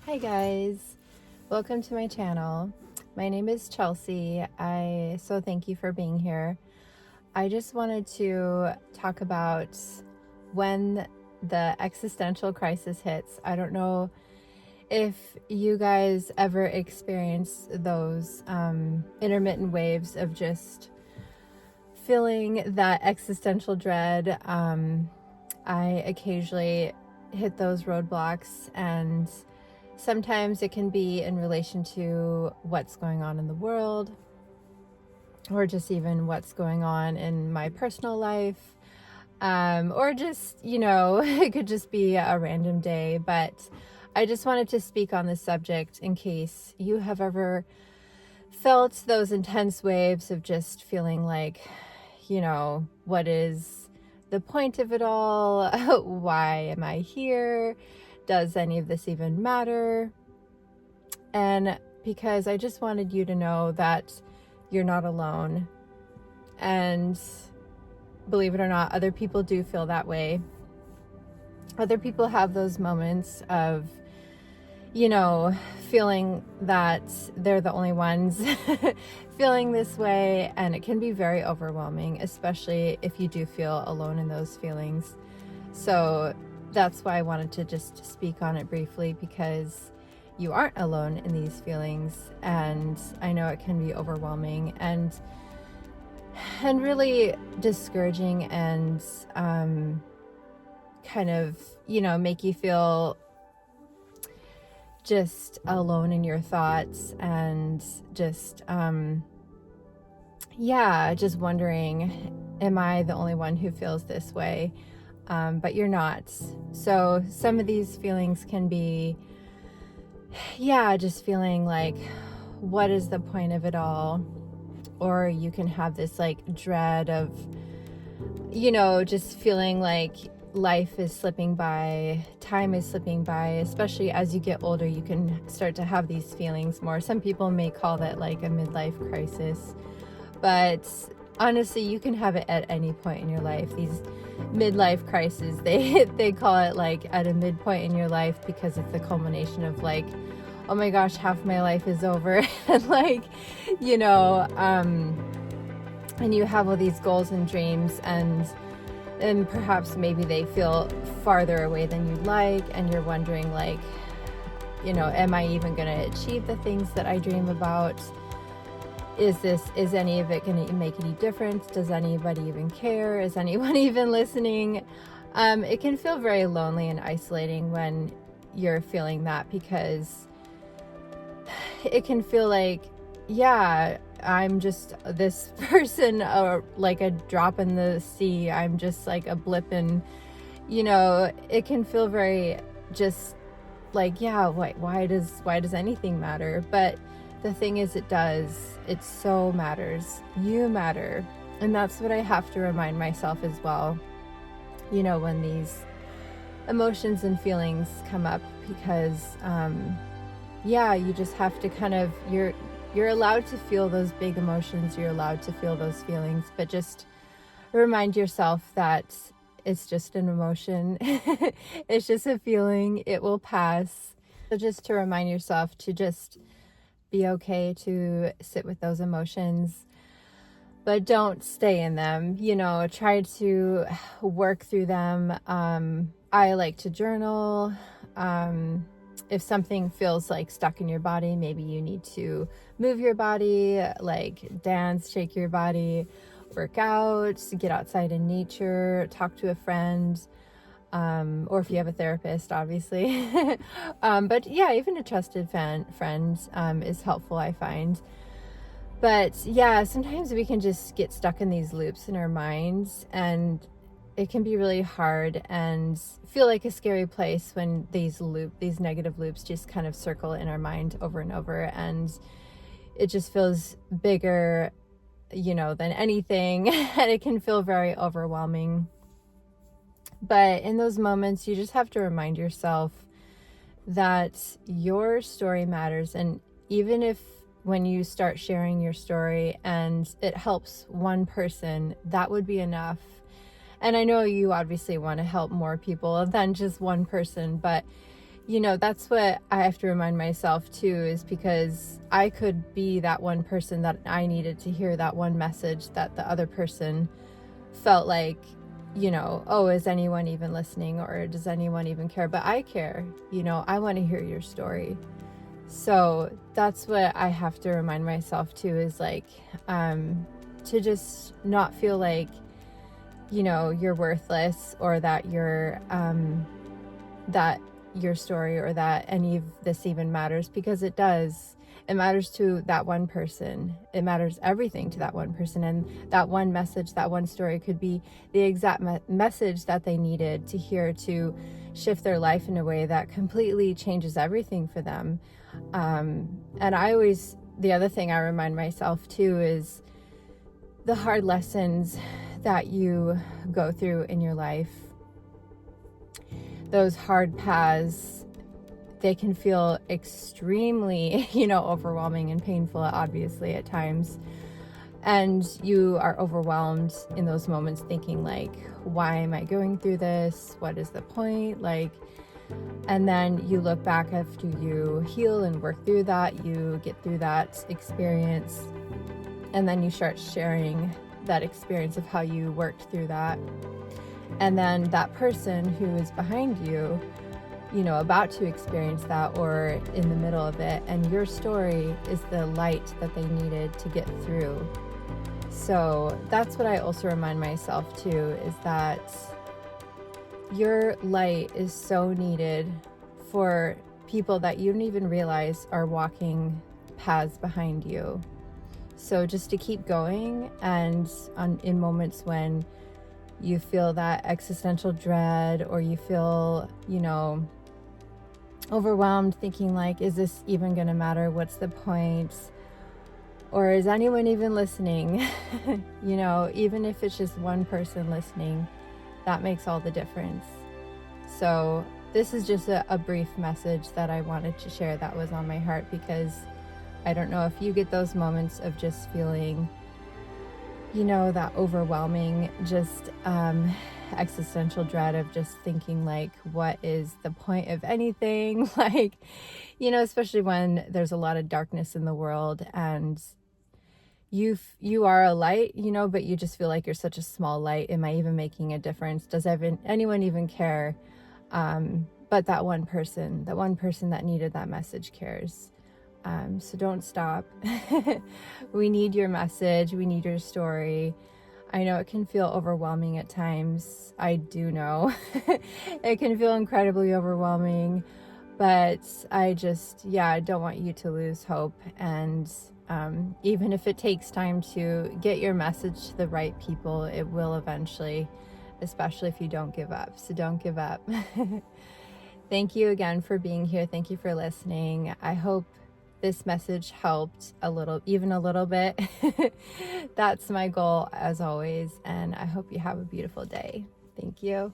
Hi guys, welcome to my channel. My name is Chelsea. So thank you for being here. I just wanted to talk about when the existential crisis hits. I don't know if you guys ever experience those intermittent waves of just feeling that existential dread. I occasionally hit those roadblocks, and sometimes it can be in relation to what's going on in the world, or just even what's going on in my personal life, or just, it could just be a random day. But I just wanted to speak on this subject in case you have ever felt those intense waves of just feeling like, what is the point of it all? Why am I here? Does any of this even matter? And because I just wanted you to know that you're not alone. And believe it or not, other people do feel that way. Other people have those moments of, feeling that they're the only ones feeling this way. And it can be very overwhelming, especially if you do feel alone in those feelings. So that's why I wanted to just speak on it briefly, because you aren't alone in these feelings. And I know it can be overwhelming and really discouraging, and kind of, make you feel just alone in your thoughts, and just just wondering, am I the only one who feels this way? But you're not. So some of these feelings can be, just feeling like, what is the point of it all? Or you can have this like dread of, just feeling like life is slipping by, time is slipping by. Especially as you get older, you can start to have these feelings more. Some people may call that like a midlife crisis, but honestly, you can have it at any point in your life. These midlife crises, they call it like at a midpoint in your life, because it's the culmination of like, oh my gosh, half my life is over. And like, and you have all these goals and dreams, and perhaps maybe they feel farther away than you'd like, and you're wondering like, am I even going to achieve the things that I dream about? Is any of it going to make any difference? Does anybody even care? Is anyone even listening? It can feel very lonely and isolating when you're feeling that, because it can feel like, I'm just this person, or like a drop in the sea. I'm just like a blip, and it can feel very just like, why does anything matter? But the thing is, it does. It so matters. You matter. And that's what I have to remind myself as well, when these emotions and feelings come up, because you just have to kind of, you're allowed to feel those big emotions, you're allowed to feel those feelings, but just remind yourself that it's just an emotion. It's just a feeling. It will pass. So just to remind yourself to just be okay to sit with those emotions, but don't stay in them. Try to work through them. I like to journal. If something feels like stuck in your body, maybe you need to move your body, like dance, shake your body, work out, get outside in nature, talk to a friend, or if you have a therapist, obviously. But even a trusted friend is helpful, I find. But sometimes we can just get stuck in these loops in our minds, and it can be really hard and feel like a scary place when these negative loops just kind of circle in our mind over and over, and it just feels bigger, than anything, and it can feel very overwhelming. But in those moments, you just have to remind yourself that your story matters. And even if when you start sharing your story and it helps one person, that would be enough. And I know you obviously want to help more people than just one person, but that's what I have to remind myself too, is because I could be that one person that I needed to hear that one message that the other person felt like, oh, is anyone even listening, or does anyone even care? But I care, I want to hear your story. So that's what I have to remind myself too, is like, to just not feel like, you're worthless, or that that your story or that any of this even matters, because it does. It matters to that one person. It matters everything to that one person. And that one message, that one story could be the exact message that they needed to hear to shift their life in a way that completely changes everything for them. And the other thing I remind myself too is the hard lessons that you go through in your life. Those hard paths, they can feel extremely, overwhelming and painful, obviously, at times. And you are overwhelmed in those moments, thinking like, why am I going through this? What is the point? And then you look back after you heal and work through that, you get through that experience, and then you start sharing that experience of how you worked through that. And then that person who is behind you, about to experience that, or in the middle of it, and your story is the light that they needed to get through. So that's what I also remind myself too, is that your light is so needed for people that you don't even realize are walking paths behind you. So just to keep going, and in moments when you feel that existential dread, or you feel, overwhelmed, thinking like, is this even going to matter? What's the point? Or is anyone even listening? Even if it's just one person listening, that makes all the difference. So this is just a brief message that I wanted to share that was on my heart, because I don't know if you get those moments of just feeling, that overwhelming, just existential dread of just thinking like, what is the point of anything? Especially when there's a lot of darkness in the world, and you are a light, but you just feel like you're such a small light. Am I even making a difference? Does anyone even care? But that one person that needed that message cares. So don't stop. We need your message. We need your story. I know it can feel overwhelming at times. I do know. It can feel incredibly overwhelming, but I don't want you to lose hope. And even if it takes time to get your message to the right people, it will eventually, especially if you don't give up. So don't give up. Thank you again for being here. Thank you for listening. I hope this message helped even a little bit. That's my goal, as always, and I hope you have a beautiful day. Thank you.